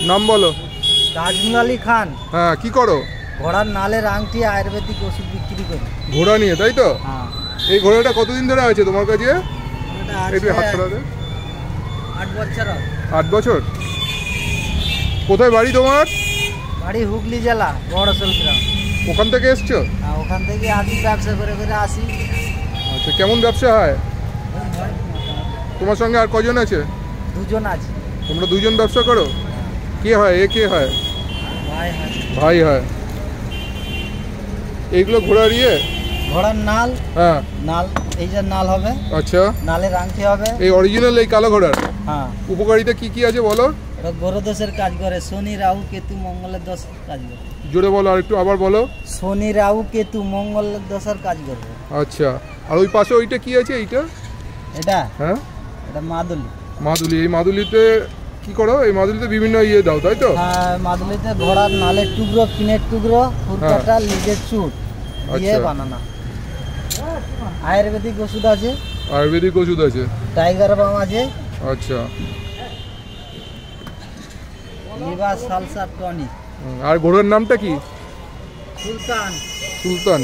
নাম বলো। তাজমুল আলী খান। হ্যাঁ, কি করো? ঘোড়ার নালের আংটি আয়ুর্বেদিক ওষুধ বিক্রি করি। ঘোড়া নিয়ে, তাই তো? হ্যাঁ। এই ঘোড়াটা কতদিন ধরে আছে তোমার কাছে? একটু হাত ছড়াতে। 8 বছর। 8 বছর। কোথায় বাড়ি তোমার? বাড়ি হুগলি জেলা বড়সল গ্রাম। ওখান থেকে এসছো? হ্যাঁ, ওখান থেকে আসি, ব্যবসা করে করে আসি। আচ্ছা, কেমন ব্যবসা হয়? তোমার সঙ্গে আর কজন আছে? 2 জন আছে। তোমরা 2 জন ব্যবসা করো? কে হয়? এ কে হয়? ভাই হয়। ভাই হয়। এইগুলো ঘোড়ার ইয়ে? ঘোড়ার নাল। হ্যাঁ, নাল, এই যে নাল হবে। আচ্ছা, নালের আংটি হবে। এই অরিজিনাল এই কালো ঘোড়ার? হ্যাঁ। উপকারিতা কি কি আছে বলো? এটা গ্রহ দোষের কাজ করে, শনি রাহু কেতু মঙ্গলের দোষ কাজ করে। জোরে বলো, আর একটু আবার বলো। শনি রাহু কেতু মঙ্গলের দোষের কাজ করবে। আচ্ছা, আর ওই পাশে ওইটা কি আছে এইটা? এটা? হ্যাঁ, এটা মাদুলি। মাদুলি। এই মাদুলিতে কি করো? এই মাদুলিতে বিভিন্ন ইয়ে দাও, তাই তো? হ্যাঁ, মাদুলিতে ঘোড়ার নালের টুকরো, কিনের টুকরো, ফুরকাটা, লিজের চুট দিয়ে বানানো। আয়ুর্বেদিক ওষুধ আছে। আয়ুর্বেদিক ওষুধ আছে। টাইগার বাম আছে। আচ্ছা, লিভার সালসা টনিক। আর ঘোড়ার নামটা কি? সুলতান। সুলতান।